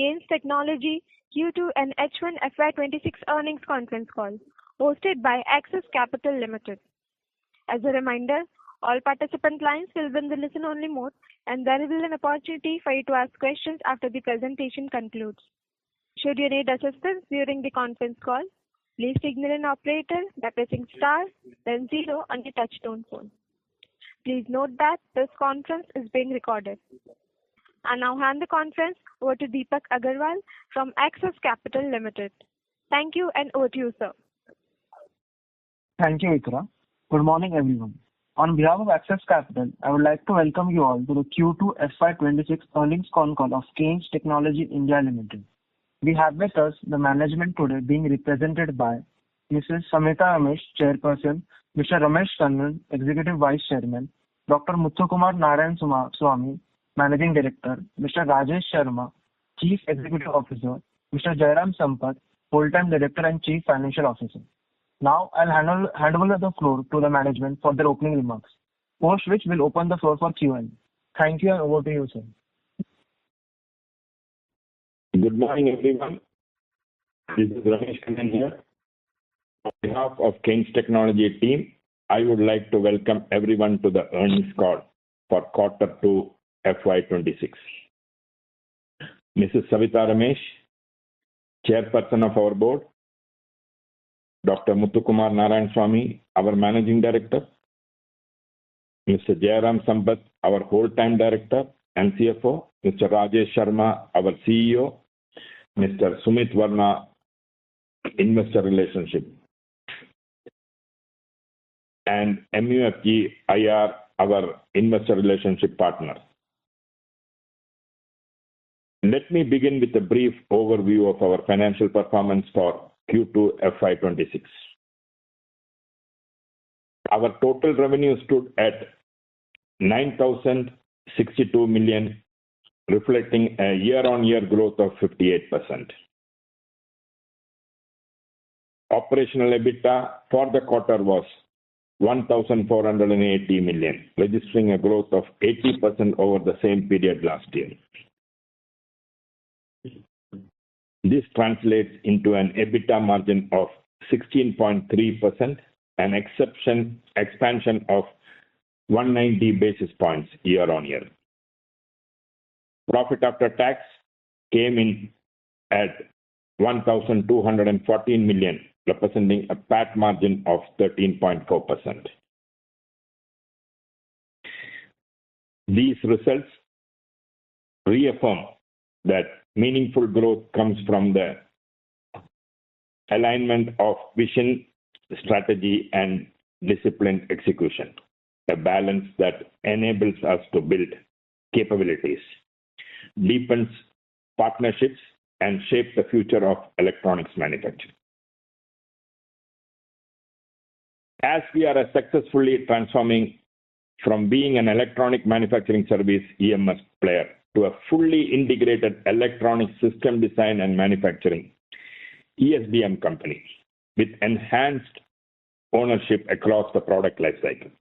Kaynes Technology Q2 and H1FY26 earnings conference call, hosted by Axis Capital Limited. As a reminder, all participant lines will be in the listen-only mode, and there will be an opportunity for you to ask questions after the presentation concludes. Should you need assistance during the conference call, please signal an operator by pressing star, then 0 on your touch-tone phone. Please note that this conference is being recorded. I now hand the conference over to Deepak Agarwal from Axis Capital Limited. Thank you, and over to you, sir. Thank you, Ikra. Good morning, everyone. On behalf of Axis Capital, I would like to welcome you all to the Q2FY26 earnings call of Kaynes Technology India Limited. We have with us the management today being represented by Mrs. Samita Ramesh, Chairperson, Mr. Ramesh Kannan, Executive Vice Chairman, Dr. Muthukumar Narayan Swamy, Managing Director, Mr. Rajesh Sharma, Chief Executive Officer, Mr. Jairam Sampath, Full-Time Director and Chief Financial Officer. Now, I'll hand over the floor to the management for their opening remarks, post which we'll open the floor for Q&A. Thank you, and over to you, sir. Good morning, everyone. This is Ramesh Kannan here. On behalf of Kaynes Technology team, I would like to welcome everyone to the earnings call for Q2 FY26. Mrs. Savita Ramesh, Chairperson of our board, Dr. Muthukumar Narayan Swamy, our Managing Director, Mr. Jairam Sampath, our Whole-Time Director and CFO, Mr. Rajesh Sharma, our CEO, Mr. Sumit Varma, Investor Relationship, and MUFG IR, our Investor Relationship partner. Let me begin with a brief overview of our financial performance for Q2 FY26. Our total revenue stood at 9,062 million, reflecting a year-on-year growth of 58%. Operational EBITDA for the quarter was 1,480 million, registering a growth of 80% over the same period last year. This translates into an EBITDA margin of 16.3%, an expansion of 190 basis points year-on-year. Profit after tax came in at 1,214 million, representing a PAT margin of 13.4%. These results reaffirm that meaningful growth comes from the alignment of vision, strategy, and disciplined execution, a balance that enables us to build capabilities, deepens partnerships, and shape the future of electronics manufacturing. As we are successfully transforming from being an electronic manufacturing service EMS player to a fully integrated electronic system design and manufacturing ESDM company with enhanced ownership across the product lifecycle.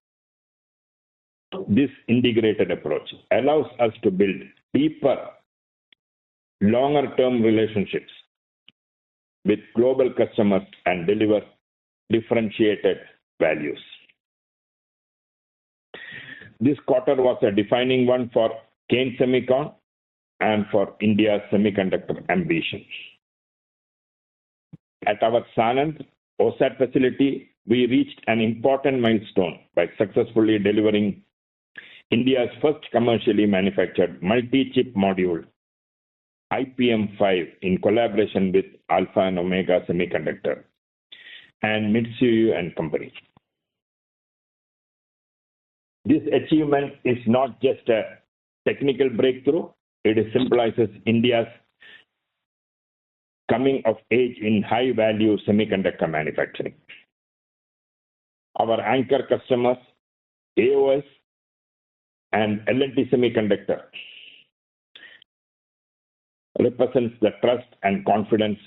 This integrated approach allows us to build deeper, longer-term relationships with global customers and deliver differentiated values. This quarter was a defining one for Kaynes Semicon and for India's semiconductor ambitions. At our Sanand OSAT facility, we reached an important milestone by successfully delivering India's first commercially manufactured multi-chip module, IPM5, in collaboration with Alpha and Omega Semiconductor and Mitsui and Company. This achievement is not just a technical breakthrough, it symbolizes India's coming of age in high-value semiconductor manufacturing. Our anchor customers, AOS and L&T Semiconductor, represents the trust and confidence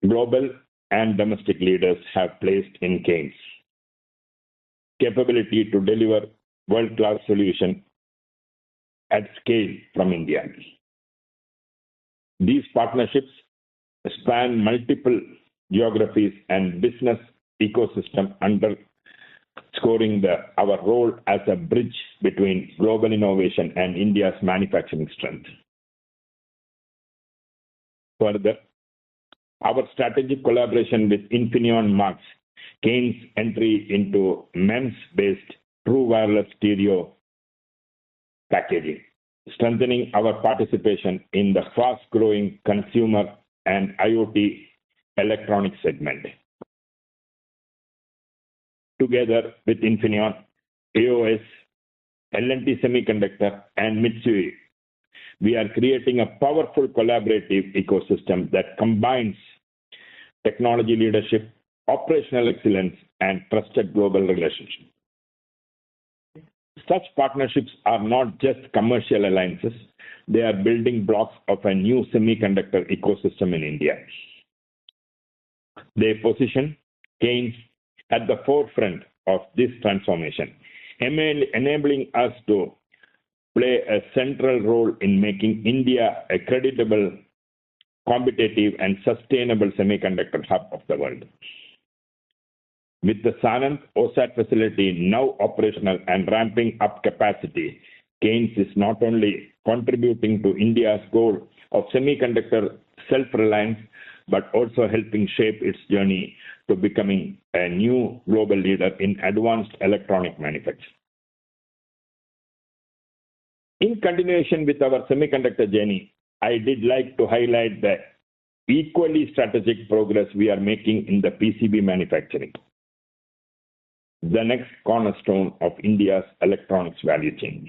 global and domestic leaders have placed in Kaynes' capability to deliver world-class solutions at scale from India. These partnerships span multiple geographies and business ecosystem, underscoring our role as a bridge between global innovation and India's manufacturing strength. Further, our strategic collaboration with Infineon marks Kaynes' entry into MEMS-based true wireless stereo packaging, strengthening our participation in the fast-growing consumer and IoT electronics segment. Together with Infineon, AOS, L&T Semiconductor, and Mitsui, we are creating a powerful collaborative ecosystem that combines technology leadership, operational excellence, and trusted global relationships. Such partnerships are not just commercial alliances, they are building blocks of a new semiconductor ecosystem in India. They position Kaynes at the forefront of this transformation, enabling us to play a central role in making India a credible, competitive, and sustainable semiconductor hub of the world. With the Sanand OSAT facility now operational and ramping up capacity, Kaynes is not only contributing to India's goal of semiconductor self-reliance, but also helping shape its journey to becoming a new global leader in advanced electronic manufacturing. In continuation with our semiconductor journey, I did like to highlight the equally strategic progress we are making in the PCB manufacturing, the next cornerstone of India's electronics value chain.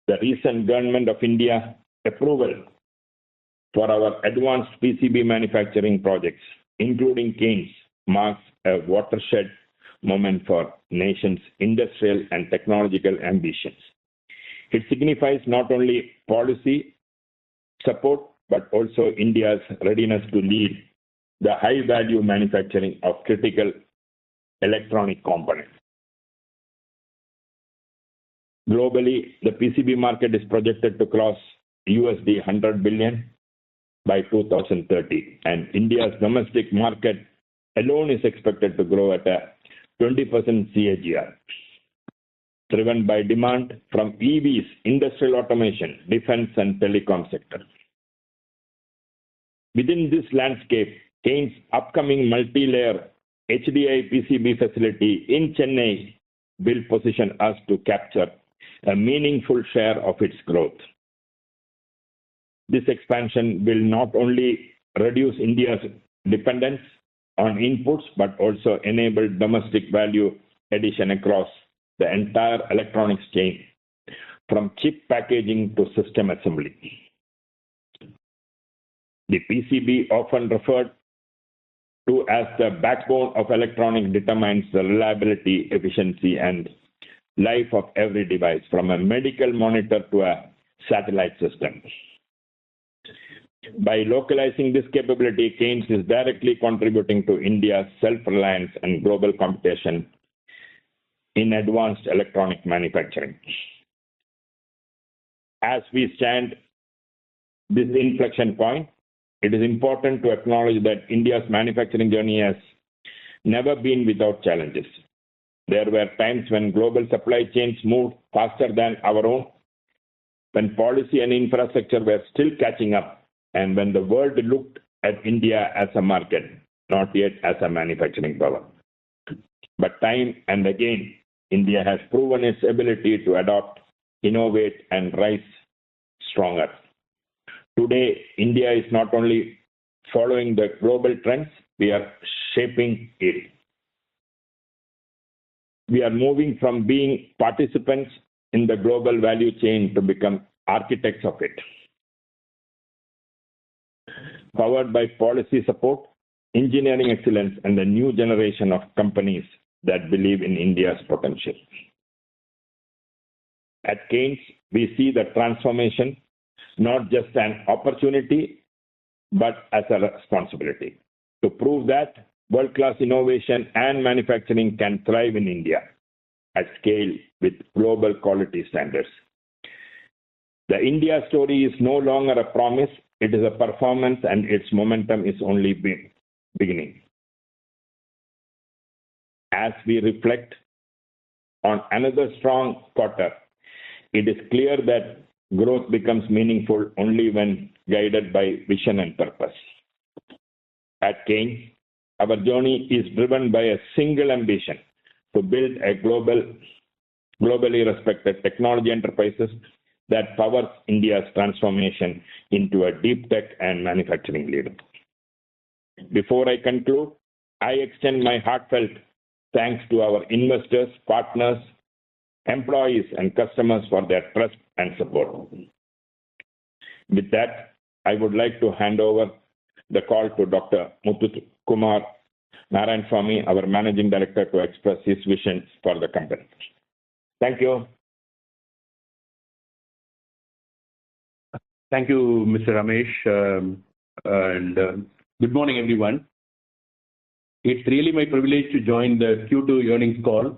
The recent Government of India approval for our advanced PCB manufacturing projects, including Kaynes, marks a watershed moment for nation's industrial and technological ambitions. It signifies not only policy support, but also India's readiness to lead the high-value manufacturing of critical electronic components. Globally, the PCB market is projected to cross $100 billion by 2030, and India's domestic market alone is expected to grow at a 20% CAGR, driven by demand from EVs, industrial automation, defense, and telecom sector. Within this landscape, Kaynes' upcoming multi-layer HDI PCB facility in Chennai will position us to capture a meaningful share of its growth. This expansion will not only reduce India's dependence on inputs, but also enable domestic value addition across the entire electronics chain, from chip packaging to system assembly. The PCB, often referred to as the backbone of electronics, determines the reliability, efficiency, and life of every device, from a medical monitor to a satellite system. By localizing this capability, Kaynes is directly contributing to India's self-reliance and global competition in advanced electronic manufacturing. As we stand this inflection point, it is important to acknowledge that India's manufacturing journey has never been without challenges. There were times when global supply chains moved faster than our own, when policy and infrastructure were still catching up, and when the world looked at India as a market, not yet as a manufacturing power. But time and again, India has proven its ability to adapt, innovate, and rise stronger. Today, India is not only following the global trends, we are shaping it. We are moving from being participants in the global value chain to become architects of it. Powered by policy support, engineering excellence, and the new generation of companies that believe in India's potential. At Kaynes, we see the transformation not just an opportunity, but as a responsibility to prove that world-class innovation and manufacturing can thrive in India at scale with global quality standards. The India story is no longer a promise, it is a performance, and its momentum is only beginning. As we reflect on another strong quarter, it is clear that growth becomes meaningful only when guided by vision and purpose. At Kaynes, our journey is driven by a single ambition: to build a globally respected technology enterprises that powers India's transformation into a deep tech and manufacturing leader. Before I conclude, I extend my heartfelt thanks to our investors, partners, employees, and customers for their trust and support. With that, I would like to hand over the call to Dr. Muthukumar Narayanaswamy, our Managing Director, to express his vision for the company. Thank you. Thank you, Mr. Ramesh, good morning, everyone. It's really my privilege to join the Q2 earnings call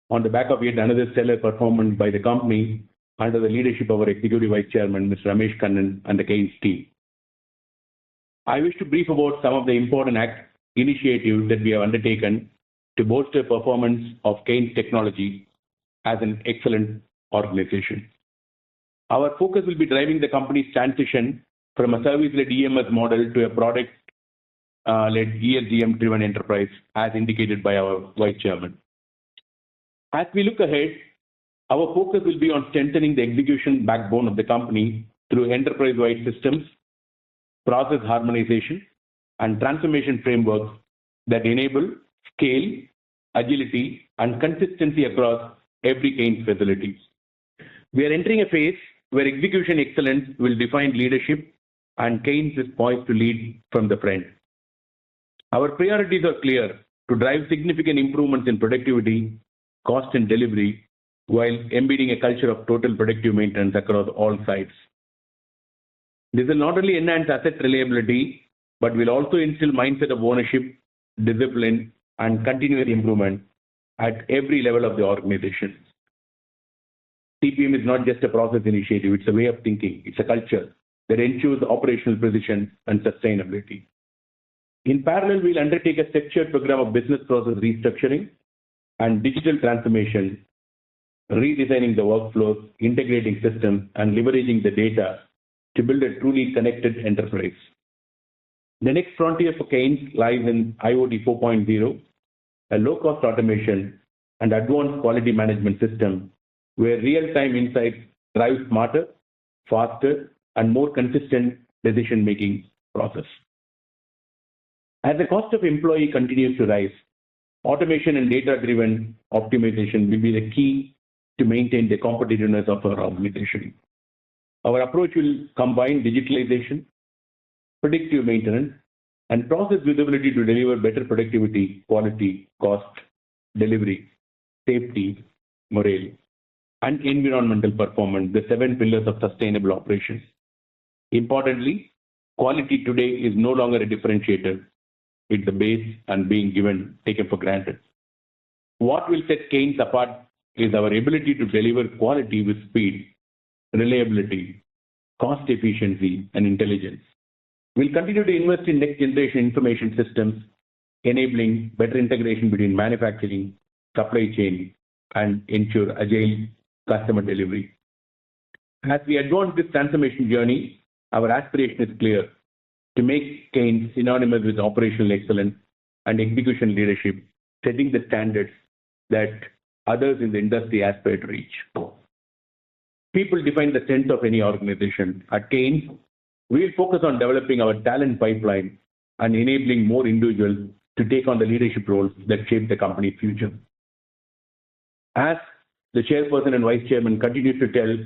on the back of yet another stellar performance by the company under the leadership of our Executive Vice Chairman, Mr. Ramesh Kannan, and the Kaynes team. I wish to brief about some of the important initiatives that we have undertaken to bolster performance of Kaynes Technology as an excellent organization. Our focus will be driving the company's transition from a service-led EMS model to a product-led ESGM-driven enterprise, as indicated by our Vice Chairman. As we look ahead, our focus will be on strengthening the execution backbone of the company through enterprise-wide systems, process harmonization, and transformation frameworks that enable scale, agility, and consistency across every Kaynes facility. We are entering a phase where execution excellence will define leadership, and Kaynes is poised to lead from the front. Our priorities are clear: to drive significant improvements in productivity, cost, and delivery, while embedding a culture of total predictive maintenance across all sites. This will not only enhance asset reliability, but will also instill mindset of ownership, discipline, and continuous improvement at every level of the organization. TPM is not just a process initiative, it's a way of thinking, it's a culture that ensures operational precision and sustainability. In parallel, we'll undertake a structured program of business process restructuring and digital transformation, redesigning the workflows, integrating systems, and leveraging the data to build a truly connected enterprise. The next frontier for Kaynes lies in IoT 4.0, a low-cost automation and advanced quality management system where real-time insights drive smarter, faster, and more consistent decision-making process. As the cost of employee continues to rise, automation and data-driven optimization will be the key to maintain the competitiveness of our organization. Our approach will combine digitalization, predictive maintenance, and process visibility to deliver better productivity, quality, cost, delivery, safety, morale, and environmental performance, the 7 pillars of sustainable operations. Importantly, quality today is no longer a differentiator. It's the base and being taken for granted. What will set Kaynes apart is our ability to deliver quality with speed, reliability, cost efficiency, and intelligence. We'll continue to invest in next-generation information systems, enabling better integration between manufacturing, supply chain, and ensure agile customer delivery. As we advance this transformation journey, our aspiration is clear: to make Kaynes synonymous with operational excellence and execution leadership, setting the standards that others in the industry aspire to reach. People define the strength of any organization. At Kaynes, we will focus on developing our talent pipeline and enabling more individuals to take on the leadership roles that shape the company's future. As the chairperson and vice chairman continue to tell,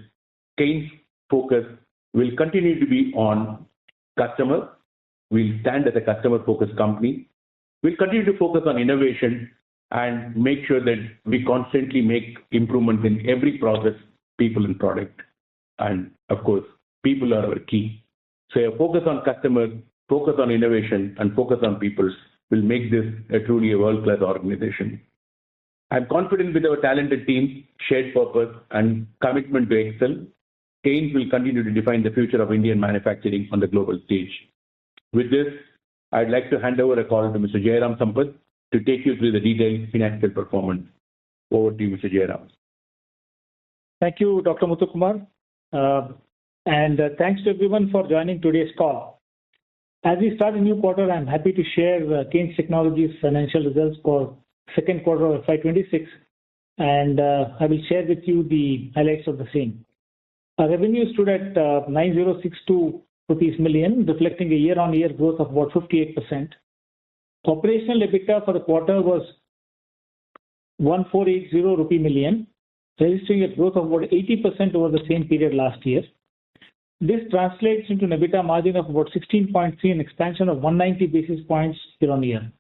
Kaynes' focus will continue to be on customer. We'll stand as a customer-focused company. We'll continue to focus on innovation and make sure that we constantly make improvements in every process, people, and product. And of course, people are our key. So a focus on customers, focus on innovation, and focus on people will make this truly a world-class organization. I'm confident with our talented team, shared purpose, and commitment to excel. Kaynes will continue to define the future of Indian manufacturing on the global stage. With this, I'd like to hand over a call to Mr. Jairam Sampath to take you through the detailed financial performance. Over to you, Mr. Jairam. Thank you, Dr. Muthukumar. And thanks to everyone for joining today's call. As we start a new quarter, I'm happy to share Kaynes Technologies' financial results for second quarter of FY26, and I will share with you the highlights of the same. Our revenue stood at 9062 million, reflecting a year-on-year growth of about 58%. Operational EBITDA for the quarter was 1480 million, registering a growth of about 80% over the same period last year. This translates into an EBITDA margin of about 16.3, an expansion of 190 basis points year-on-year.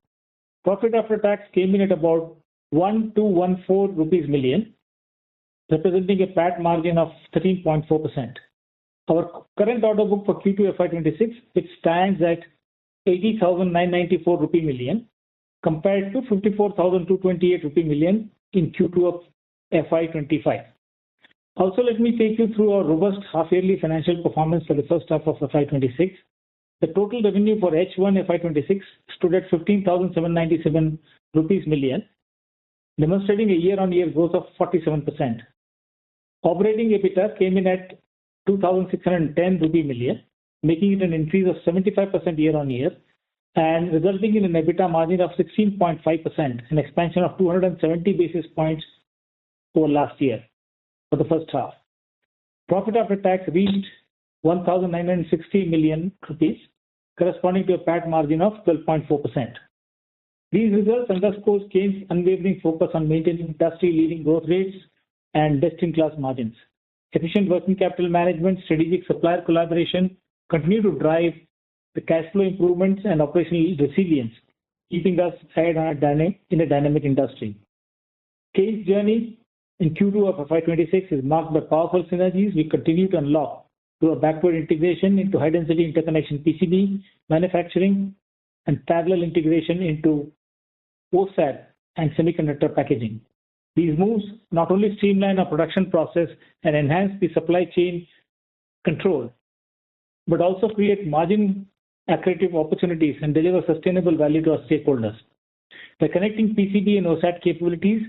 Profit after tax came in at about 1214 million, representing a PAT margin of 13.4%. Our current order book for Q2FY26, which stands at 80,994 million, compared to 54,228 million in Q2 of FY25. Also, let me take you through our robust half-yearly financial performance for the first half of FY26. The total revenue for H1 FY26 stood at 15,797 million, demonstrating a year-on-year growth of 47%. Operating EBITDA came in at 2,610 million, making it an increase of 75% year-on-year and resulting in an EBITDA margin of 16.5%, an expansion of 270 basis points over last year for the first half. Profit after tax reached 1,960 million rupees, corresponding to a PAT margin of 12.4%. These results underscore Kaynes' unwavering focus on maintaining industry-leading growth rates and best-in-class margins. Efficient working capital management, strategic supplier collaboration continue to drive the cash flow improvements and operational resilience, keeping us ahead in a dynamic industry. Kaynes' journey in Q2 of FY26 is marked by powerful synergies we continue to unlock through a backward integration into high-density interconnection PCB manufacturing and parallel integration into OSAT and semiconductor packaging. These moves not only streamline our production process and enhance the supply chain control, but also create margin-accretive opportunities and deliver sustainable value to our stakeholders. By connecting PCB and OSAT capabilities,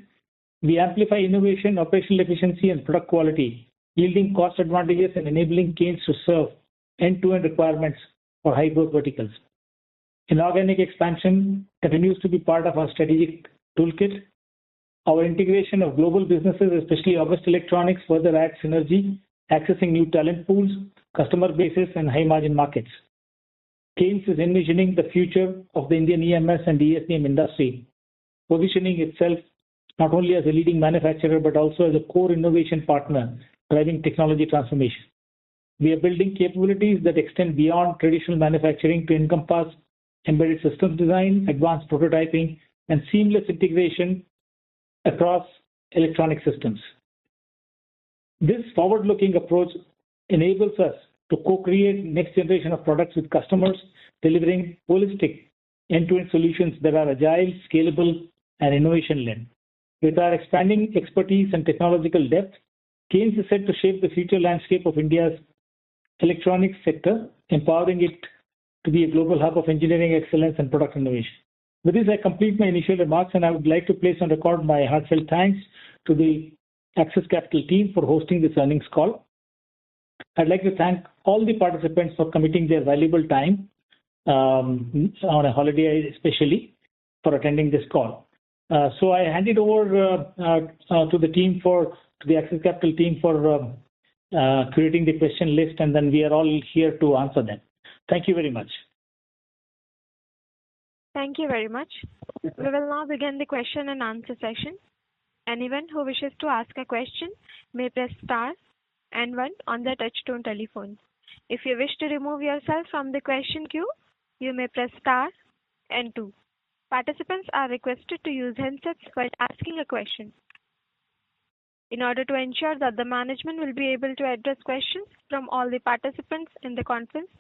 we amplify innovation, operational efficiency, and product quality, yielding cost advantages and enabling Kaynes to serve end-to-end requirements for high-growth verticals. Inorganic expansion continues to be part of our strategic toolkit. Our integration of global businesses, especially August Electronics, further adds synergy, accessing new talent pools, customer bases, and high-margin markets. Kaynes is envisioning the future of the Indian EMS and ESDM industry, positioning itself not only as a leading manufacturer but also as a core innovation partner driving technology transformation. We are building capabilities that extend beyond traditional manufacturing to encompass embedded systems design, advanced prototyping, and seamless integration across electronic systems. This forward-looking approach enables us to co-create next generation of products with customers, delivering holistic end-to-end solutions that are agile, scalable, and innovation-led. With our expanding expertise and technological depth, Kaynes is set to shape the future landscape of India's electronics sector, empowering it to be a global hub of engineering excellence and product innovation. With this, I complete my initial remarks, and I would like to place on record my heartfelt thanks to the Axis Capital team for hosting this earnings call. I'd like to thank all the participants for committing their valuable time on a holiday, especially for attending this call. So I hand it over to the Axis Capital team for creating the question list, and then we are all here to answer them. Thank you very much. Thank you very much. We will now begin the question and answer session. Anyone who wishes to ask a question may press star and 1 on their touchtone telephone. If you wish to remove yourself from the question queue, you may press star and 2. Participants are requested to use handsets while asking a question. In order to ensure that the management will be able to address questions from all the participants in the conference,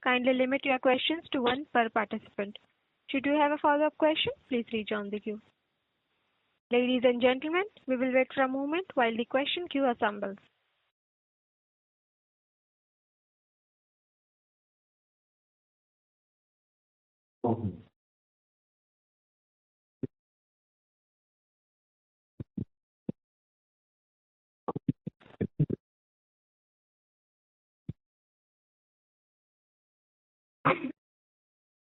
kindly limit your questions to 1 per participant. Should you have a follow-up question, please rejoin the queue. Ladies and gentlemen, we will wait for a moment while the question queue assembles. Okay.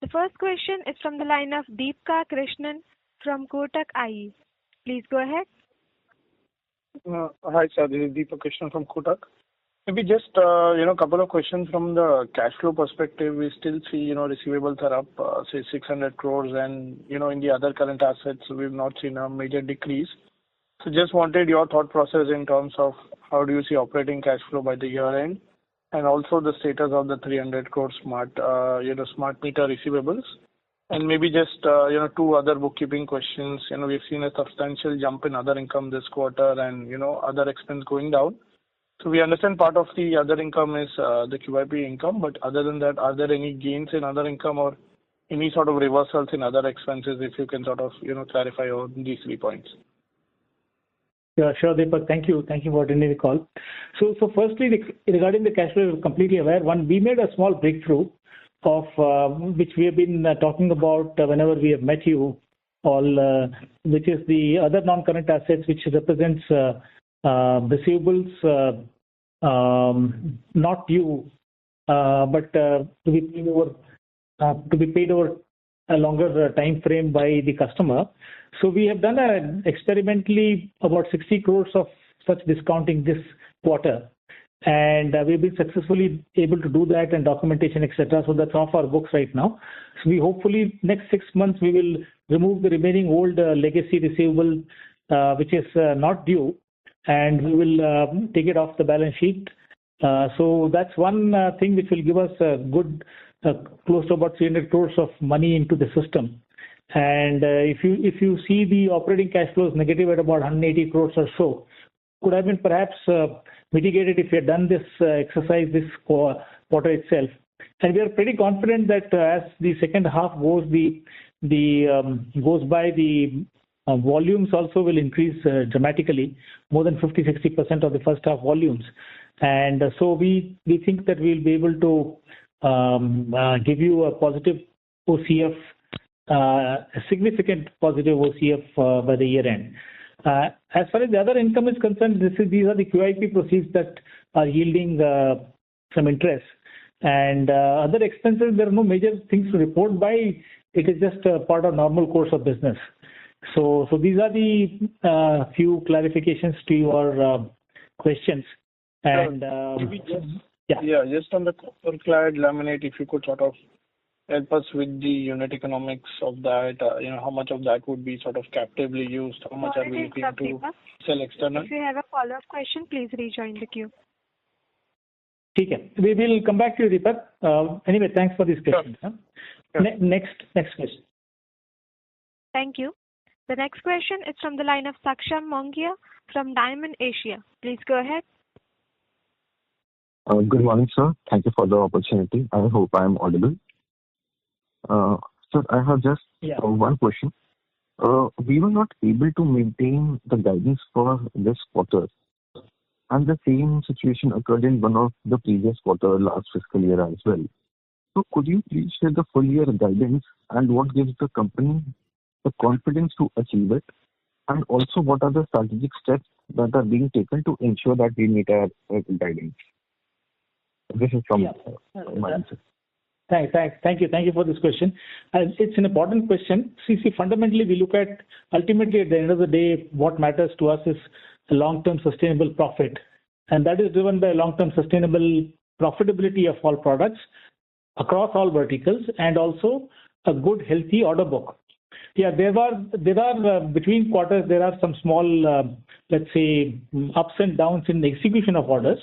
The first question is from the line of Deepka Krishnan from Kotak IE. Please go ahead. Hi, sir. This is Deepak Krishnan from Kotak. Maybe just, couple of questions from the cash flow perspective. We still see, receivables are up, say 600 crores and, in the other current assets, we've not seen a major decrease. So just wanted your thought process in terms of how do you see operating cash flow by the year end, and also the status of the 300 crore smart meter receivables. And maybe just, two other bookkeeping questions. We've seen a substantial jump in other income this quarter and, other expense going down. So we understand part of the other income is the QIP income, but other than that, are there any gains in other income or any sort of reversals in other expenses, if you can sort of, clarify on these 3 points? Yeah, sure, Deepak. Thank you. Thank you for attending the call. So firstly, regarding the cash flow, we're completely aware. One, we made a small breakthrough of which we have been talking about whenever we have met you all, which is the other non-current assets, which represents receivables not due, but to be paid over a longer time frame by the customer. So we have done experimentally about 60 crores of such discounting this quarter, and we've been successfully able to do that, and documentation, etc. So that's off our books right now. So we hopefully next 6 months we will remove the remaining old legacy receivable which is not due, and we will take it off the balance sheet. So that's one thing which will give us a good close to about 300 crores of money into the system. And if you see the operating cash flows negative at about 180 crores or so, could have been perhaps mitigated if we had done this exercise this quarter itself. And we are pretty confident that as the second half goes by, the volumes also will increase dramatically, more than 50-60% of the first half volumes. And so we think that we'll be able to give you a positive OCF, a significant positive OCF by the year end. As far as the other income is concerned, these are the QIP proceeds that are yielding some interest. And other expenses, there are no major things to report by. It is just a part of normal course of business. So these are the few clarifications to your questions. And just on the copper clad laminate, if you could sort of help us with the unit economics of that, how much of that would be sort of captively used, how much are we looking to sell external? If you have a follow-up question, please rejoin the queue. Okay. We will come back to you, Deepak. Anyway, thanks for these questions. Sure. Next question. Thank you. The next question is from the line of Saksham Mongia from Diamond Asia. Please go ahead. Good morning, sir. Thank you for the opportunity. I hope I am audible. Sir, I have just one question. We were not able to maintain the guidance for this quarter, and the same situation occurred in one of the previous quarter last fiscal year as well. So could you please share the full year guidance and what gives the company the confidence to achieve it? And also, what are the strategic steps that are being taken to ensure that we meet our guidance? This is from my answer. Thank you for this question. It's an important question. See, fundamentally, we look at ultimately at the end of the day, what matters to us is a long-term sustainable profit, and that is driven by long-term sustainable profitability of all products across all verticals, and also a good, healthy order book. Yeah, there are between quarters there are some small, let's say, ups and downs in the execution of orders,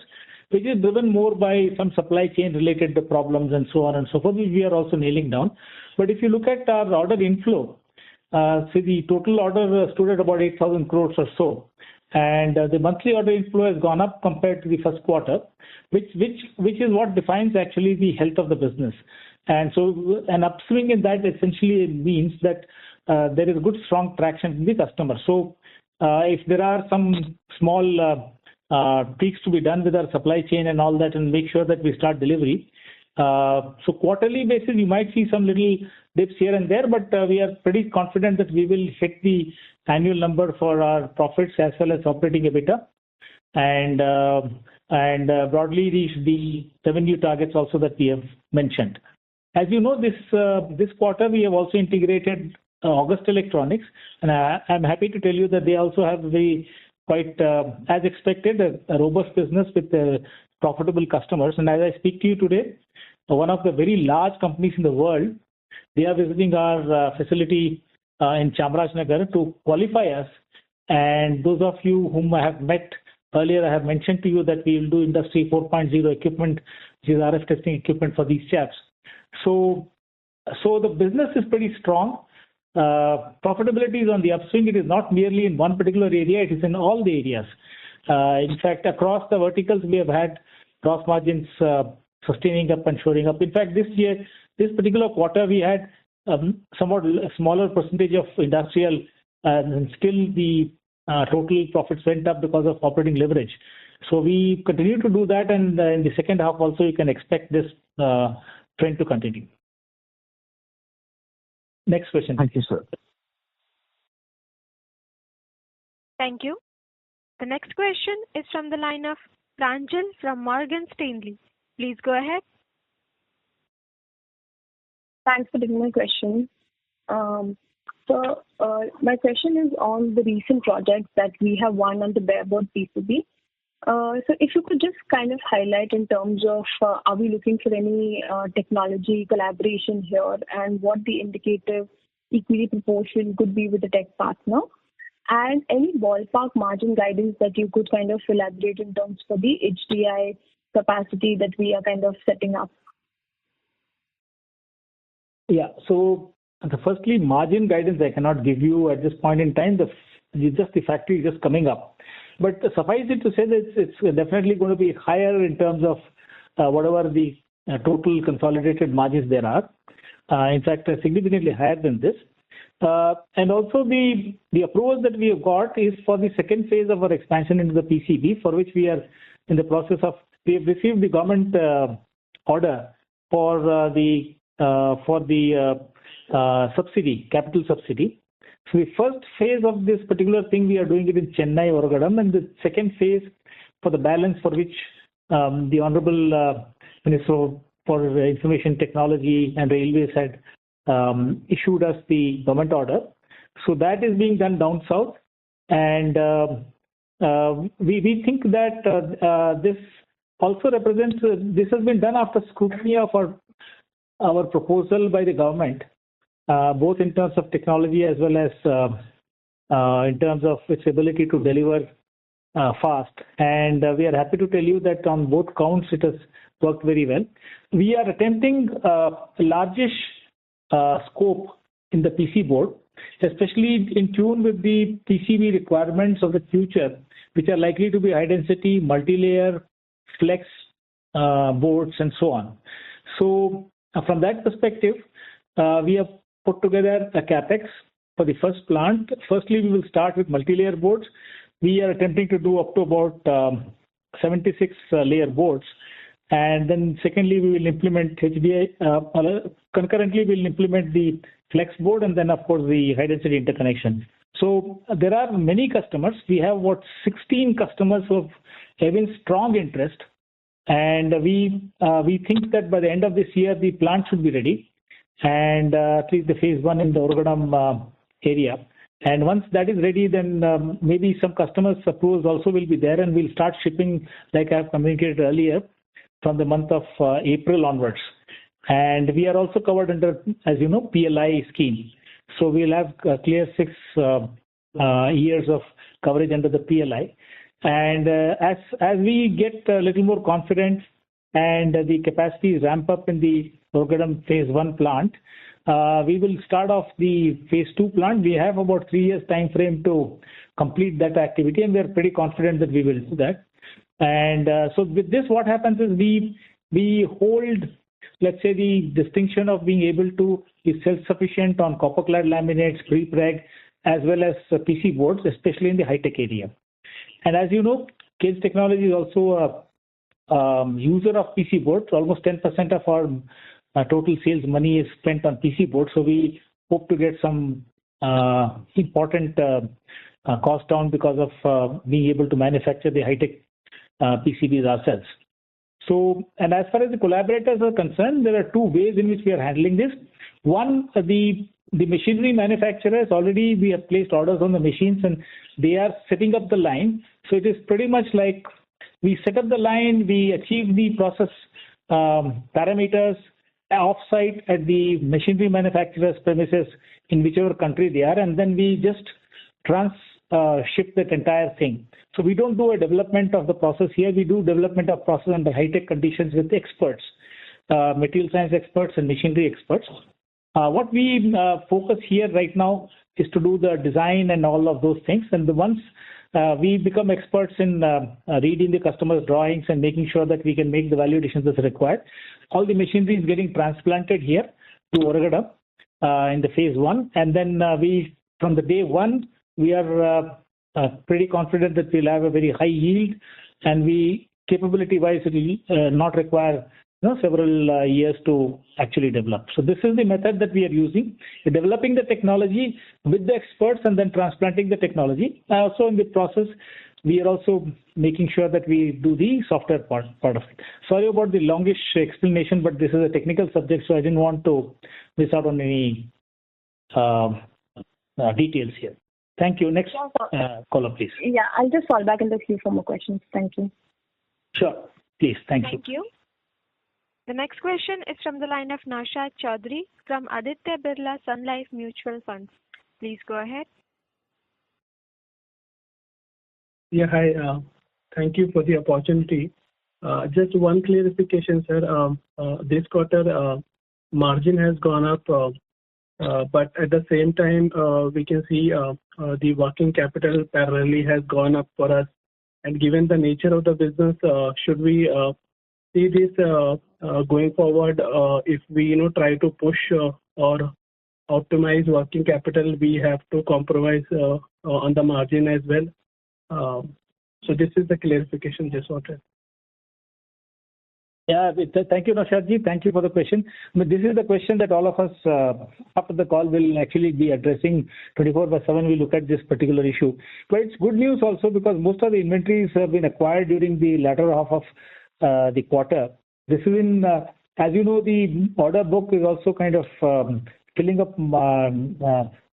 which is driven more by some supply chain related problems and so on and so forth, which we are also nailing down. But if you look at our order inflow, see the total order stood at about 8,000 crores or so, and the monthly order inflow has gone up compared to the first quarter, which is what defines actually the health of the business. And so an upswing in that essentially means that there is good strong traction in the customer. So if there are some small tweaks to be done with our supply chain and all that, and make sure that we start delivery, So quarterly basis, you might see some little dips here and there, but we are pretty confident that we will hit the annual number for our profits as well as operating EBITDA, and broadly reach the revenue targets also that we have mentioned. As you know, this quarter we have also integrated August Electronics, and I'm happy to tell you that they also have quite as expected a robust business with profitable customers. And as I speak to you today, one of the very large companies in the world, they are visiting our facility in Chamarajanagar to qualify us. And those of you whom I have met earlier, I have mentioned to you that we will do Industry 4.0 equipment, which is RF testing equipment for these chaps. So the business is pretty strong. Profitability is on the upswing. It is not merely in one particular area, it is in all the areas. In fact, across the verticals, we have had gross margins sustaining up and showing up. In fact, this particular quarter, we had somewhat smaller percentage of industrial, and still the total profits went up because of operating leverage. So we continue to do that, and in the second half also, you can expect this trend to continue. Next question. Thank you, sir. Thank you. The next question is from the line of Pranjal from Morgan Stanley. Please go ahead. Thanks for taking my question. My question is on the recent projects that we have won on the bareboard PCB. So if you could just kind of highlight in terms of are we looking for any technology collaboration here, and what the indicative equity proportion could be with the tech partner, and any ballpark margin guidance that you could kind of elaborate in terms for the HDI capacity that we are kind of setting up. Yeah. So firstly, margin guidance I cannot give you at this point in time. The factory is just coming up. But suffice it to say that it's definitely going to be higher in terms of whatever the total consolidated margins there are. In fact, significantly higher than this. And also the approval that we have got is for the second phase of our expansion into the PCB, for which we are in the process of. We have received the government order for the subsidy, capital subsidy. So the first phase of this particular thing, we are doing it in Chennai, Oragadam, and the second phase for the balance, for which the Honorable Minister for Information Technology and Railways had issued us the government order. So that is being done down south, and we think that this also represents, this has been done after scrutiny of our proposal by the government, both in terms of technology as well as in terms of its ability to deliver fast. And we are happy to tell you that on both counts it has worked very well. We are attempting a largish scope in the PC board, especially in tune with the PCB requirements of the future, which are likely to be high density, multi-layer, flex boards, and so on. So from that perspective, we have put together a capex for the first plant. Firstly, we will start with multi-layer boards. We are attempting to do up to about 76 layer boards. And then secondly, we will implement HDI. Concurrently, we will implement the flex board, and then of course the high density interconnection. So there are many customers. We have about 16 customers who have having strong interest. And we think that by the end of this year, the plant should be ready. And at least the phase one in the Oragadam area. And once that is ready, then maybe some customers' approvals also will be there, and we'll start shipping, like I have communicated earlier, from the month of April onwards. And we are also covered under, as you know, PLI scheme. So we'll have clear 6 years of coverage under the PLI. And as we get a little more confidence and the capacities ramp up in the Oragadam phase 1 plant, we will start off the phase 2 plant. We have about 3 years time frame to complete that activity, and we are pretty confident that we will do that. And so with this, what happens is we hold, let's say, the distinction of being able to be self-sufficient on copper-clad laminates, pre-preg, as well as PC boards, especially in the high-tech area. And as you know, Kaynes Technology is also user of PC boards. Almost 10% of our total sales money is spent on PC boards. So we hope to get some important cost down because of being able to manufacture the high-tech PCBs ourselves. So, and as far as the collaborators are concerned, there are two ways in which we are handling this. One, the machinery manufacturers, already we have placed orders on the machines and they are setting up the line. So it is pretty much like we set up the line, we achieve the process parameters off-site at the machinery manufacturer's premises in whichever country they are, and then we just ship that entire thing. So we don't do a development of the process here. We do development of process under high-tech conditions with experts, material science experts and machinery experts. What we focus here right now is to do the design and all of those things. And once we become experts in reading the customer's drawings and making sure that we can make the value additions that's required, all the machinery is getting transplanted here to Oragadam in the phase 1. And then from the day 1, we are pretty confident that we'll have a very high yield, and capability-wise, it will not require several years to actually develop. So this is the method that we are using. We're developing the technology with the experts and then transplanting the technology. Also in the process, we are also making sure that we do the software part of it. Sorry about the longish explanation, but this is a technical subject, so I didn't want to miss out on any details here. Thank you. Next caller, please. Yeah, I'll just fall back in the queue for more questions. Thank you. Sure. Please. Thank you. Thank you. The next question is from the line of Naushad Chaudhary from Aditya Birla Sun Life Mutual Funds. Please go ahead. Yeah, hi. Thank you for the opportunity. Just one clarification, sir. This quarter, margin has gone up, but at the same time, we can see the working capital parallelly has gone up for us. And given the nature of the business, should we see this going forward? If we try to push or optimize working capital, we have to compromise on the margin as well. So this is the clarification just wanted. Yeah, thank you, Naushadji. Thank you for the question. This is the question that all of us after the call will actually be addressing 24/7. We look at this particular issue. But it's good news also because most of the inventories have been acquired during the latter half of the quarter. This is in, as you know, the order book is also kind of filling up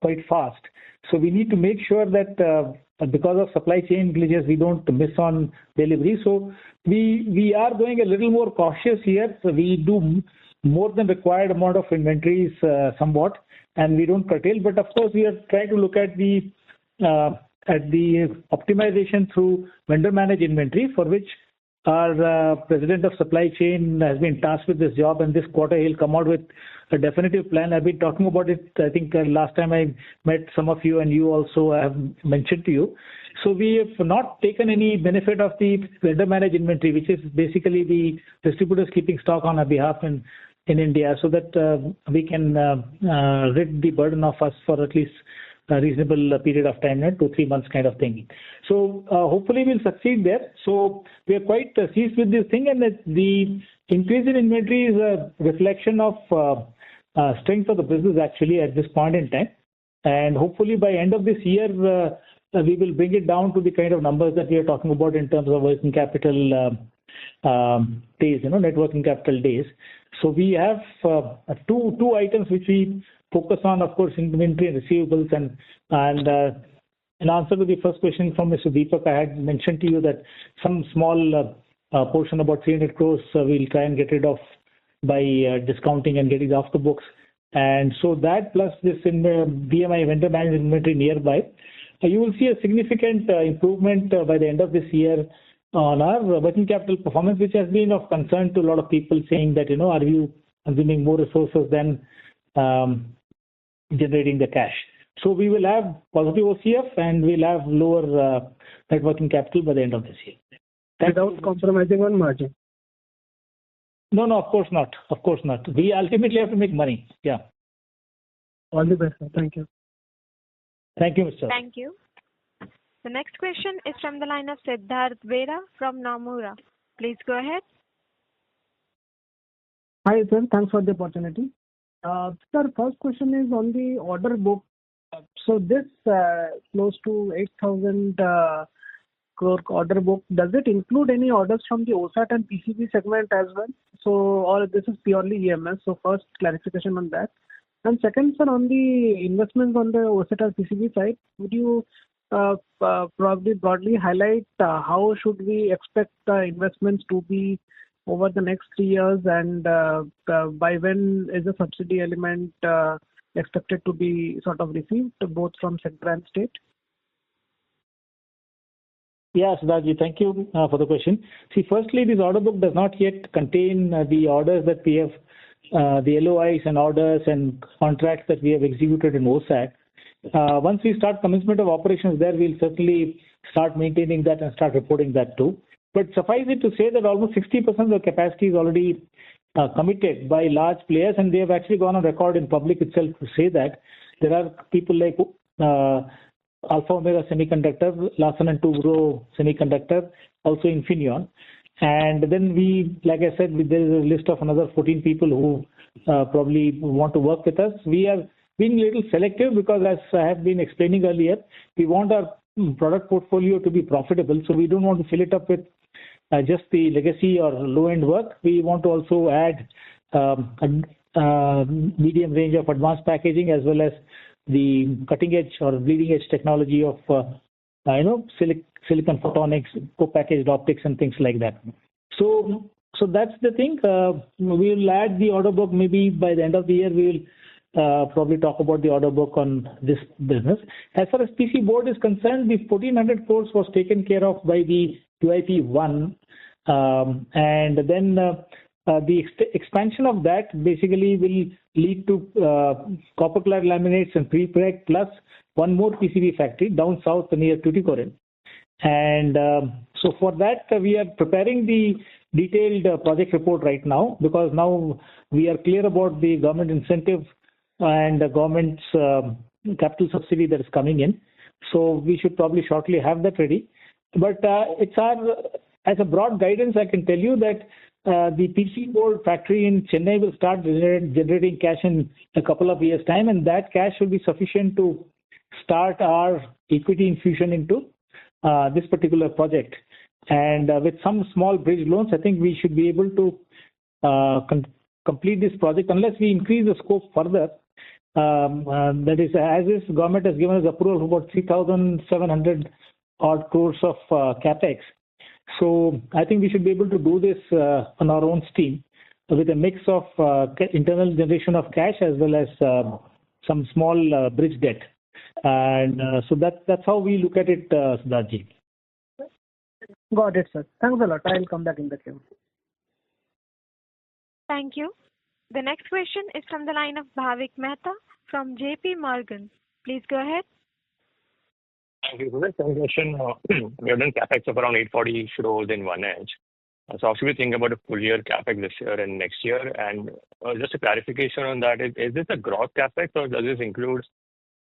quite fast. So we need to make sure that because of supply chain glitches, we don't miss on delivery. So we are going a little more cautious here. So we do more than required amount of inventories somewhat, and we don't curtail. But of course, we are trying to look at the optimization through vendor managed inventory, for which our president of supply chain has been tasked with this job, and this quarter he'll come out with a definitive plan. I've been talking about it, I think last time I met some of you, and you also have mentioned to you. So we have not taken any benefit of the vendor managed inventory, which is basically the distributors keeping stock on our behalf in India, so that we can rid the burden of us for at least a reasonable period of time, 2-3 months kind of thing. So hopefully we'll succeed there. So we are quite pleased with this thing, and the increase in inventory is a reflection of strength of the business actually at this point in time. And hopefully by end of this year, we will bring it down to the kind of numbers that we are talking about in terms of working capital days, net working capital days. So we have two items which we focus on, of course, inventory and receivables. And in answer to the first question from Mr. Deepak, I had mentioned to you that some small portion, about 300 crores, we'll try and get rid of by discounting and getting off the books. And so that plus this in VMI, vendor managed inventory nearby, you will see a significant improvement by the end of this year on our working capital performance, which has been of concern to a lot of people, saying that, are you consuming more resources than generating the cash. So we will have positive OCF and we'll have lower net working capital by the end of this year. Without compromising on margin? No, of course not. Of course not. We ultimately have to make money. Yeah. All the best, sir. Thank you. Thank you, Mr. Thank you. The next question is from the line of Siddharth Vera from Nomura. Please go ahead. Hi, sir. Thanks for the opportunity. Sir, first question is on the order book. So this close to 8,000 crore order book, does it include any orders from the OSAT and PCB segment as well? So, or this is purely EMS? So first clarification on that. And second, sir, on the investments on the OSAT or PCB side, would you probably broadly highlight how should we expect the investments to be over the next 3 years, and by when is the subsidy element expected to be sort of received, both from central and state? Yeah, Siddharthji, thank you for the question. See, firstly, this order book does not yet contain the orders that we have, the LOIs and orders and contracts that we have executed in OSAT. Once we start commencement of operations there, we'll certainly start maintaining that and start reporting that too. But suffice it to say that almost 60% of the capacity is already committed by large players, and they have actually gone on record in public itself to say that there are people like Alpha Omega Semiconductor, Larsen & Toubro Semiconductor, also Infineon. And then we, like I said, there is a list of another 14 people who probably want to work with us. We are being a little selective because, as I have been explaining earlier, we want our product portfolio to be profitable. So we don't want to fill it up with just the legacy or low-end work. We want to also add a medium range of advanced packaging as well as the cutting edge or bleeding edge technology of silicon photonics, co-packaged optics and things like that. So that's the thing. We'll add the order book maybe by the end of the year. We'll probably talk about the order book on this business. As far as PC board is concerned, the 1,400 crores was taken care of by the QIP1, and then the expansion of that basically will lead to copper clad laminates and prepreg plus one more PCB factory down south near Tuticorin. And so for that, we are preparing the detailed project report right now, because now we are clear about the government incentive and the government's capital subsidy that is coming in. So we should probably shortly have that ready. But it's as a broad guidance, I can tell you that the PC board factory in Chennai will start generating cash in a couple of years' time, and that cash will be sufficient to start our equity infusion into this particular project. And with some small bridge loans, I think we should be able to complete this project unless we increase the scope further. That is, as this government has given us approval for about 3,700 odd crores of capex. So I think we should be able to do this on our own steam with a mix of internal generation of cash as well as some small bridge debt. And so that's how we look at it, Siddharthji. Got it, sir. Thanks a lot. I'll come back in the queue. Thank you. The next question is from the line of Bhavik Mehta from JP Morgan. Please go ahead. Thank you for this question. We have done capex of around 840 crores in one edge. So how should we think about a full year capex this year and next year? And just a clarification on that, is this a gross capex or does this include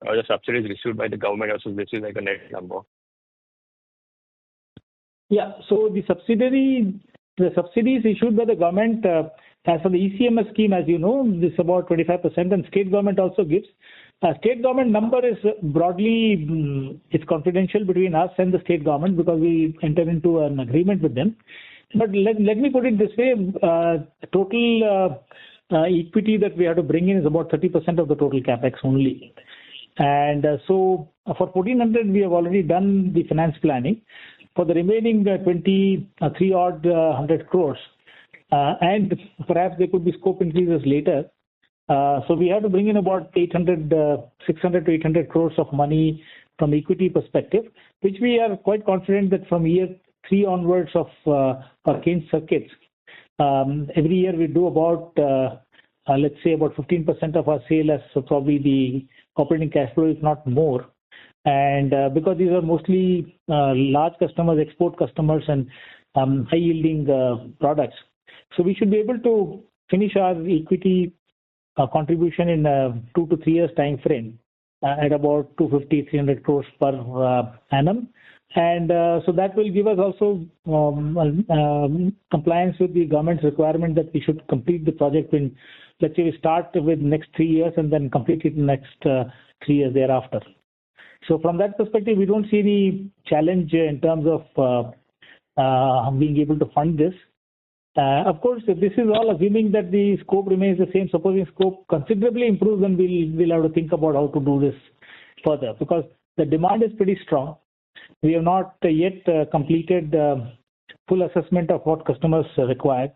the subsidies received by the government, or so this is like a net number? Yeah, so the subsidies issued by the government, as for the ECMS scheme, as you know, this is about 25%, and state government also gives. State government number is broadly, it's confidential between us and the state government because we entered into an agreement with them. But let me put it this way, total equity that we have to bring in is about 30% of the total capex only. And so for 1,400, we have already done the finance planning. For the remaining 23-odd crores, and perhaps there could be scope increases later. So we have to bring in about 600 to 800 crores of money from equity perspective, which we are quite confident that from year 3 onwards of our Kaynes circuits, every year we do about, let's say about 15% of our sale as probably the operating cash flow, if not more. And because these are mostly large customers, export customers, and high yielding products. So we should be able to finish our equity contribution in a 2 to 3 years time frame at about 250-300 crores per annum. And so that will give us also compliance with the government's requirement that we should complete the project in, let's say we start with next 3 years and then complete it in next 3 years thereafter. So from that perspective, we don't see any challenge in terms of being able to fund this. Of course, this is all assuming that the scope remains the same. Supposing scope considerably improves, then we'll have to think about how to do this further, because the demand is pretty strong. We have not yet completed full assessment of what customers require.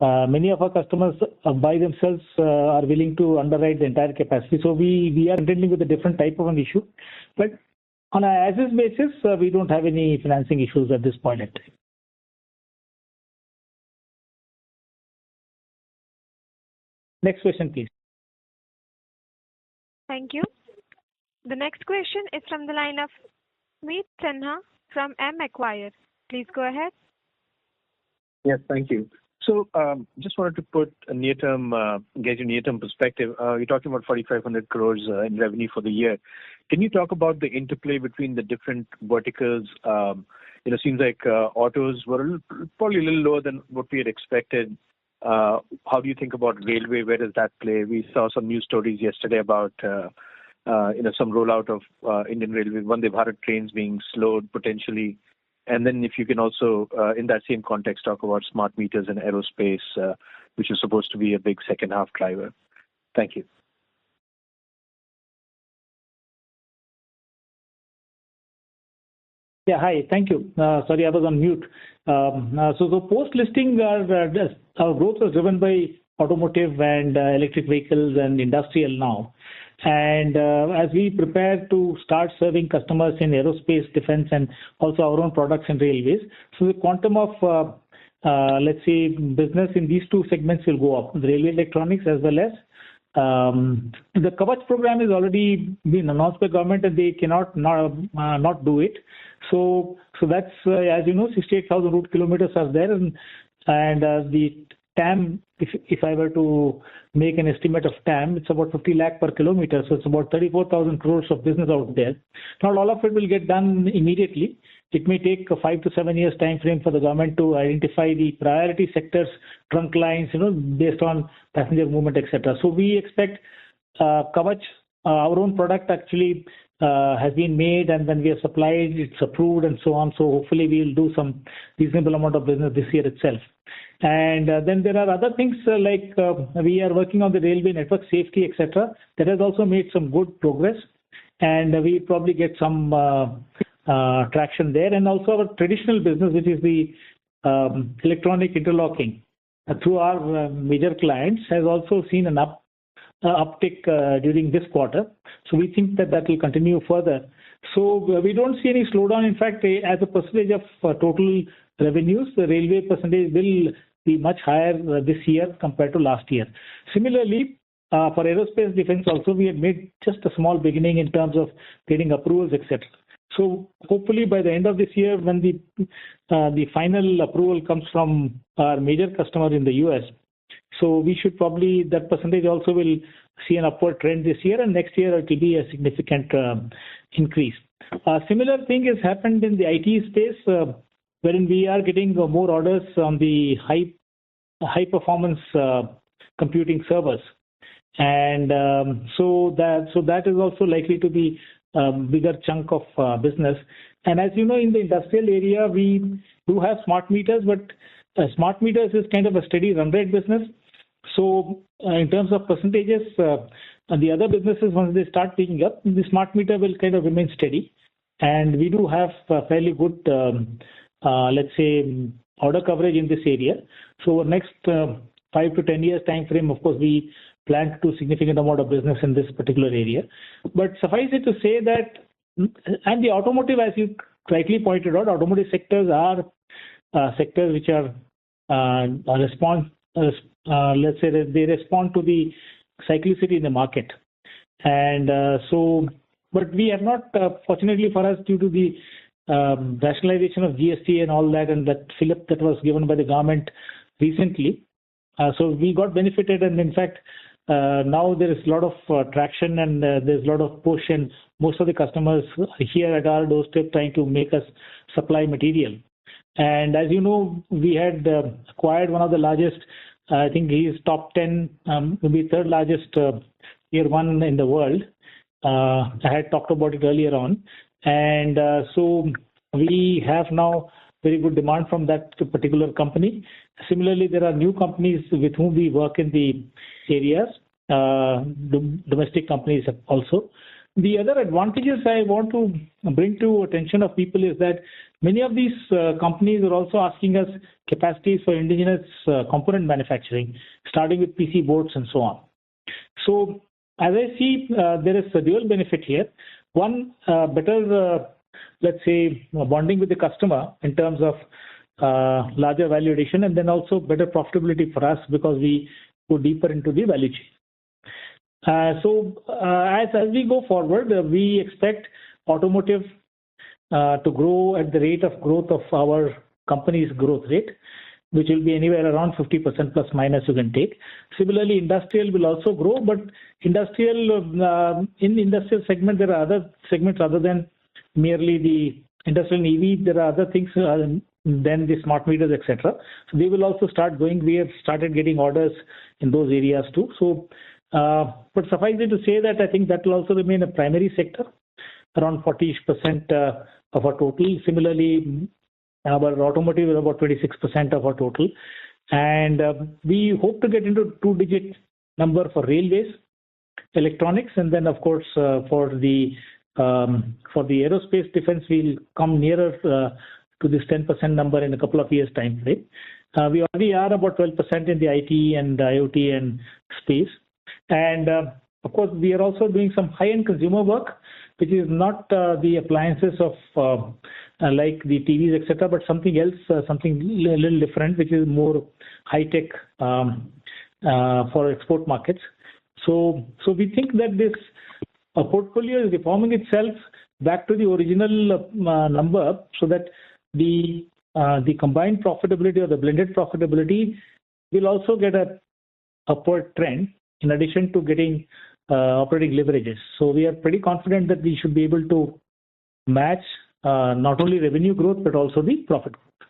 Many of our customers by themselves are willing to underwrite the entire capacity. So we are contending with a different type of an issue. But on an as-is basis, we don't have any financing issues at this point in time. Next question, please. Thank you. The next question is from the line of Meet Sinha from M. Acquire. Please go ahead. Yes, thank you. So just wanted to put a get a near-term perspective. You're talking about 4,500 crores in revenue for the year. Can you talk about the interplay between the different verticals? Seems like autos were probably a little lower than what we had expected. How do you think about railway? Where does that play? We saw some news stories yesterday about some rollout of Indian Railways, Vande Bharat trains being slowed potentially. And then if you can also, in that same context, talk about smart meters and aerospace, which is supposed to be a big second half driver. Thank you. Yeah, hi. Thank you. Sorry, I was on mute. So post-listing, our growth was driven by automotive and electric vehicles and industrial now. And as we prepare to start serving customers in aerospace, defense, and also our own products in railways, so the quantum of, let's say, business in these two segments will go up, the railway electronics as well as the Kavach program is already been announced by government and they cannot not do it. So that's, as you know, 68,000 route kilometers are there, and the TAM, if I were to make an estimate of TAM, it's about 50 lakh per kilometer. So it's about 34,000 crores of business out there. Not all of it will get done immediately. It may take a 5 to 7 years time frame for the government to identify the priority sectors, trunk lines, based on passenger movement, etc. So we expect Kavach, our own product actually has been made, and when we have supplied, it's approved and so on. So hopefully we'll do some reasonable amount of business this year itself. And then there are other things like we are working on the railway network safety, etc. That has also made some good progress, and we probably get some traction there. And also our traditional business, which is the electronic interlocking through our major clients, has also seen an uptick during this quarter. So we think that will continue further. So we don't see any slowdown. In fact, as a percentage of total revenues, the railway percentage will be much higher this year compared to last year. Similarly, for aerospace defense also, we had made just a small beginning in terms of getting approvals, etc. So hopefully by the end of this year, when the final approval comes from our major customer in the US, so we should probably, that percentage also will see an upward trend this year, and next year it will be a significant increase. A similar thing has happened in the IT space, wherein we are getting more orders on the high performance computing servers. And so that is also likely to be a bigger chunk of business. And as you know, in the industrial area, we do have smart meters, but smart meters is kind of a steady run rate business. So in terms of percentages, the other businesses, once they start picking up, the smart meter will kind of remain steady. And we do have fairly good, let's say, order coverage in this area. So next 5 to 10 years time frame, of course, we plan to do significant amount of business in this particular area. But suffice it to say that, and the automotive, as you rightly pointed out, automotive sectors are sectors which are let's say that they respond to the cyclicity in the market. And but we have not, fortunately for us, due to the rationalization of GST and all that, and that fillip that was given by the government recently. So we got benefited, and in fact, now there is a lot of traction and there's a lot of push, and most of the customers here at our doorstep trying to make us supply material. And as you know, we had acquired one of the largest, I think he is top 10, maybe third largest tier 1 in the world. I had talked about it earlier on. And so we have now very good demand from that particular company. Similarly, there are new companies with whom we work in the areas, domestic companies also. The other advantages I want to bring to attention of people is that many of these companies are also asking us capacities for indigenous component manufacturing, starting with PC boards and so on. So as I see, there is a dual benefit here. One, better, let's say, bonding with the customer in terms of larger value addition, and then also better profitability for us because we go deeper into the value chain. So as we go forward, we expect automotive to grow at the rate of growth of our company's growth rate, which will be anywhere around 50% plus minus you can take. Similarly, industrial will also grow, but industrial in the industrial segment, there are other segments other than merely the industrial and EV. There are other things than the smart meters, etc. So they will also start going. We have started getting orders in those areas too. So, but suffice it to say that I think that will also remain a primary sector, around 40% of our total. Similarly, our automotive is about 26% of our total. And we hope to get into 2-digit number for railways, electronics, and then of course for the aerospace defense, we'll come nearer to this 10% number in a couple of years' time frame. We already are about 12% in the IT and IoT and space. And of course, we are also doing some high-end consumer work, which is not the appliances of like the TVs, etc., but something else, something a little different, which is more high-tech for export markets. So we think that this portfolio is reforming itself back to the original number, so that the combined profitability or the blended profitability will also get a upward trend in addition to getting operating leverages. So we are pretty confident that we should be able to match not only revenue growth, but also the profit growth.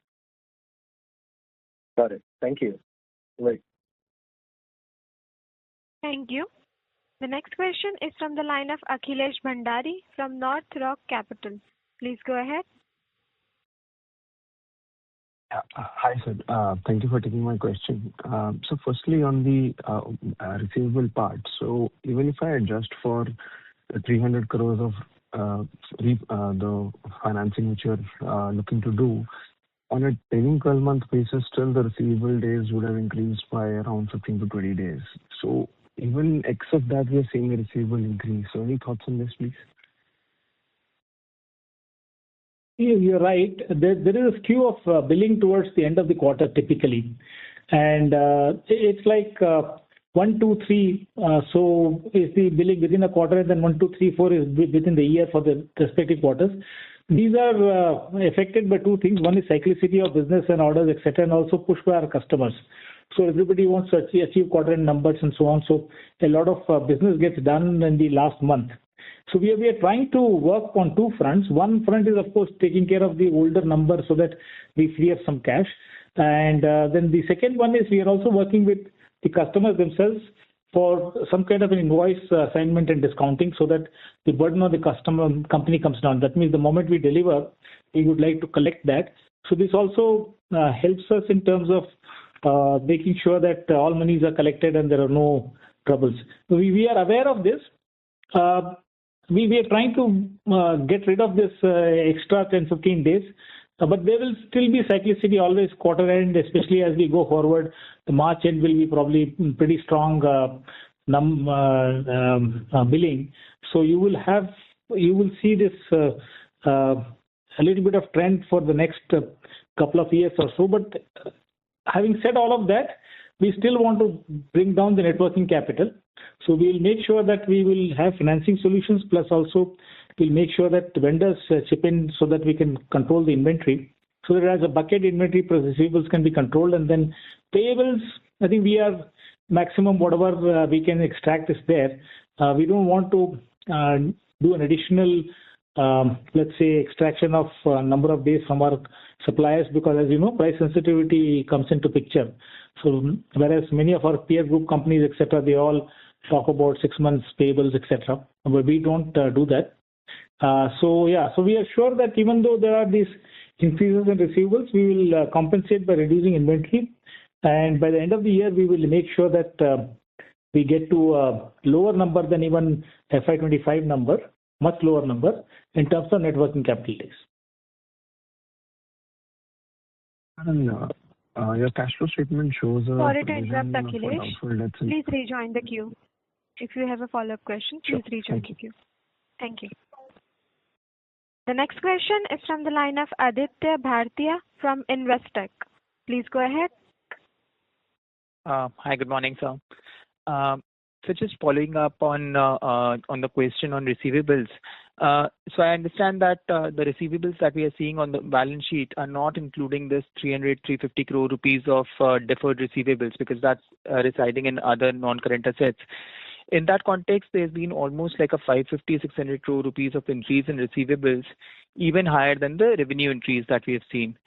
Got it. Thank you. Right. Thank you. The next question is from the line of Akhilesh Bhandari from North Rock Capital. Please go ahead. Hi, sir. Thank you for taking my question. So firstly, on the receivable part, so even if I adjust for the 300 crores of the financing which you're looking to do, on a trailing 12-month basis, still the receivable days would have increased by around 15 to 20 days. So even except that, we are seeing a receivable increase. So any thoughts on this, please? You're right. There is a skew of billing towards the end of the quarter typically. And it's like 1, 2, 3. So is the billing within a quarter, and then 1, 2, 3, 4 is within the year for the respective quarters. These are affected by two things. One is cyclicity of business and orders, etc., and also push by our customers. So everybody wants to achieve quarter end numbers and so on. So a lot of business gets done in the last month. So we are trying to work on two fronts. One front is, of course, taking care of the older number so that we free up some cash. And then the second one is we are also working with the customers themselves for some kind of an invoice assignment and discounting, so that the burden on the company comes down. That means the moment we deliver, we would like to collect that. So this also helps us in terms of making sure that all monies are collected and there are no troubles. We are aware of this. We are trying to get rid of this extra 10-15 days, but there will still be cyclicity always quarter end, especially as we go forward. The March end will be probably pretty strong billing. So you will see this a little bit of trend for the next couple of years or so. But having said all of that, we still want to bring down the net working capital. So we'll make sure that we will have financing solutions, plus also we'll make sure that vendors chip in so that we can control the inventory. So that as a bucket, inventory plus receivables can be controlled. And then payables, I think we are maximum whatever we can extract is there. We don't want to do an additional, let's say, extraction of number of days from our suppliers, because as you know, price sensitivity comes into picture. So whereas many of our peer group companies, etc., they all talk about 6 months payables, etc., but we don't do that. So we are sure that even though there are these increases in receivables, we will compensate by reducing inventory, and by the end of the year, we will make sure that we get to a lower number than even FY25 number, much lower number in terms of net working capital days. Your cash flow statement shows a Sorry to interrupt, Akhilesh. Please Please rejoin the queue. If you have a follow-up question, please rejoin the queue. Thank you. The next question is from the line of Aditya Bhartia from Investec. Please go ahead. Hi, good morning, sir. So just following up on the question on receivables. So I understand that the receivables that we are seeing on the balance sheet are not including this 350 crore rupees of deferred receivables, because that's residing in other non-current assets. In that context, there's been almost like a 550-600 crore rupees of increase in receivables, even higher than the revenue increase that we have seen.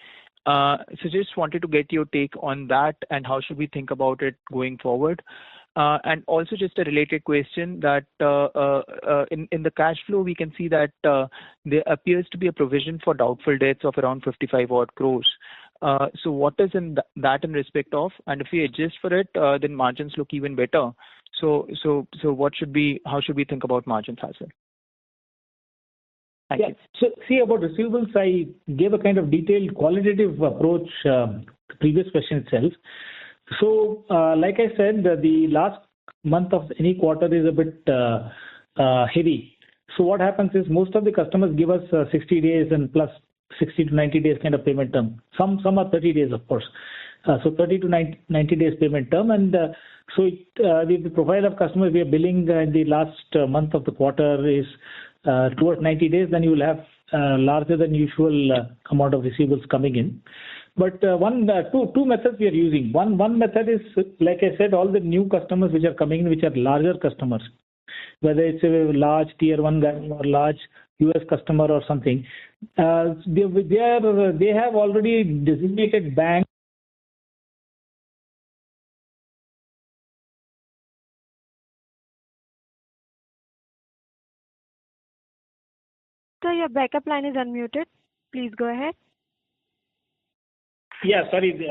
So just wanted to get your take on that, and how should we think about it going forward? And also just a related question that in the cash flow, we can see that there appears to be a provision for doubtful debts of around 55 odd crores. So what is in that in respect of? And if we adjust for it, then margins look even better. So how should we think about margins as well? Thank you. So see, about receivables, I gave a kind of detailed qualitative approach to the previous question itself. So like I said, the last month of any quarter is a bit heavy. So what happens is most of the customers give us 60 days and plus 60 to 90 days kind of payment term. Some are 30 days, of course. So 30 to 90 days payment term. And the profile of customers we are billing in the last month of the quarter is towards 90 days, then you will have larger than usual amount of receivables coming in. But two methods we are using. One method is, like I said, all the new customers which are coming in, which are larger customers, whether it's a large tier 1 guy or large US customer or something, they have already designated bank. So your backup line is unmuted. Please go ahead. Yeah, sorry.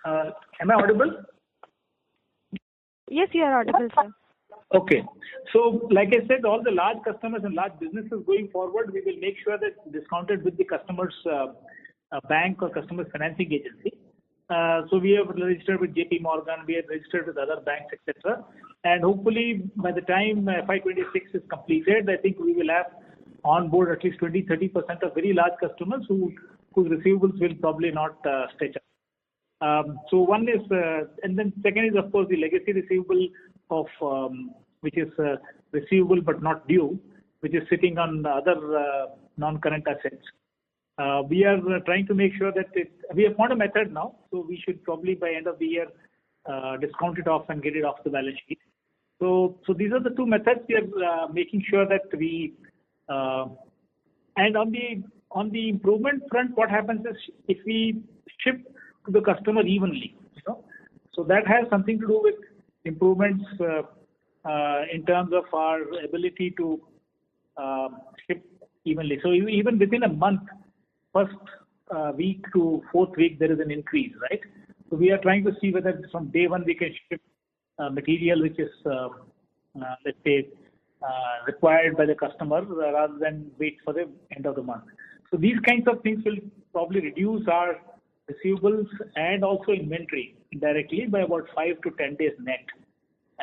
Am I audible? Yes, you are audible, sir. Okay. So, like I said, all the large customers and large businesses going forward, we will make sure that discounted with the customer's bank or customer's financing agency. So we have registered with JP Morgan, we have registered with other banks, etc. And hopefully, by the time FY26 is completed, I think we will have on board at least 20-30% of very large customers whose receivables will probably not stretch up. So one is, and then second is of course the legacy receivable of which is receivable but not due, which is sitting on other non-current assets. We are trying to make sure that we have found a method now, so we should probably by end of the year discount it off and get it off the balance sheet. So these are the two methods we are making sure that we. And on the improvement front, what happens is if we ship to the customer evenly, so that has something to do with improvements in terms of our ability to ship evenly. So even within a month, first week to fourth week, there is an increase, right? So we are trying to see whether from day one we can ship material which is, let's say, required by the customer rather than wait for the end of the month. So these kinds of things will probably reduce our receivables and also inventory directly by about 5 to 10 days net.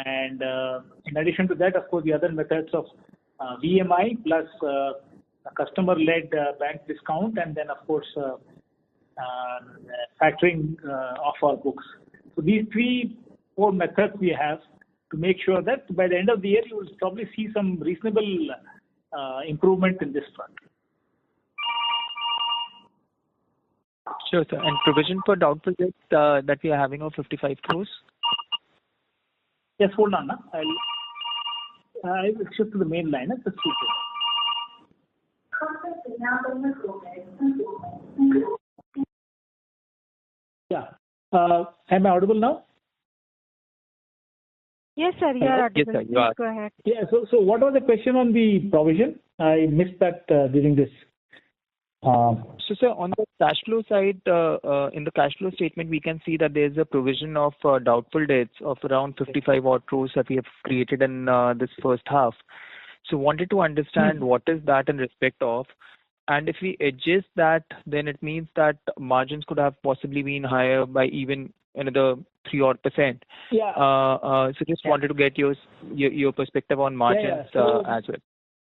And in addition to that, of course, the other methods of VMI plus customer-led bank discount, and then of course factoring off our books. So these 3-4 methods we have to make sure that by the end of the year, you will probably see some reasonable improvement in this front. Sure, sir. And provision for doubtful debt that we are having of 55 crores? Yes, hold on. I will shift to the main line. Just keep it. Yeah. Am I audible now? Yes, sir. You are audible. Yes, sir. You are. Go ahead. Yeah. So what was the question on the provision? I missed that during this. So, sir, on the cash flow side, in the cash flow statement, we can see that there is a provision of doubtful debts of around 55 odd crores that we have created in this first half. So, wanted to understand what is that in respect of, and if we adjust that, then it means that margins could have possibly been higher by even another 3 odd %. Yeah. So, just wanted to get your perspective on margins as well.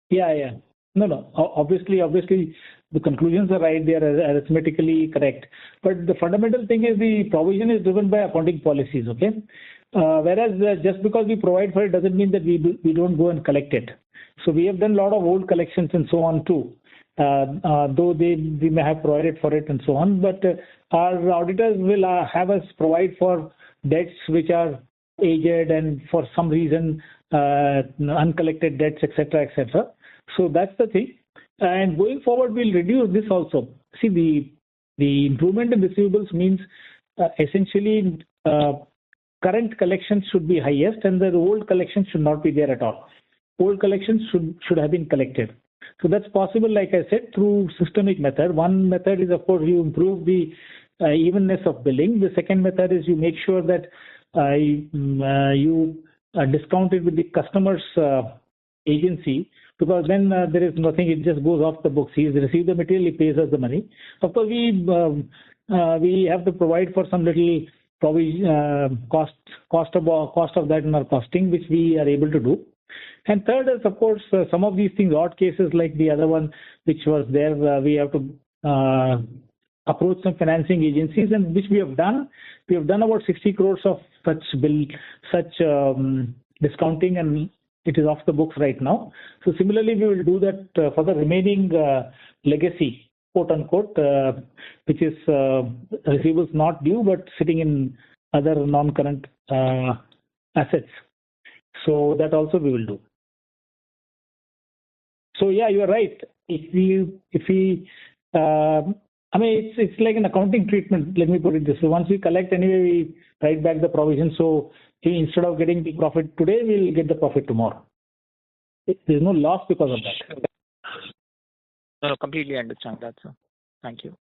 Yeah. No. Obviously, the conclusions are right. They are arithmetically correct. But the fundamental thing is the provision is driven by accounting policies. Okay. Whereas just because we provide for it doesn't mean that we don't go and collect it. So we have done a lot of old collections and so on too. Though we may have provided for it and so on, but our auditors will have us provide for debts which are aged and for some reason uncollected debts, etc., etc. So that's the thing. And going forward, we'll reduce this also. See, the improvement in receivables means essentially current collections should be highest and the old collections should not be there at all. Old collections should have been collected. So that's possible, like I said, through systemic method. One method is, of course, you improve the evenness of billing. The second method is you make sure that you discount it with the customer's agency, because then there is nothing, it just goes off the books. He's received the material, he pays us the money. Of course, we have to provide for some little cost of that in our costing, which we are able to do. And third is, of course, some of these things, odd cases like the other one, which was there, we have to approach some financing agencies, and which we have done. We have done about 60 crores of such discounting, and it is off the books right now. So similarly, we will do that for the remaining legacy, quote unquote, which is receivables not due but sitting in other non-current assets. So that also we will do. So yeah, you are right. If we it's like an accounting treatment. Let me put it this way: once we collect, anyway, we write back the provision. So instead of getting the profit today, we'll get the profit tomorrow. There's no loss because of that. No, completely understand that, sir. Thank you.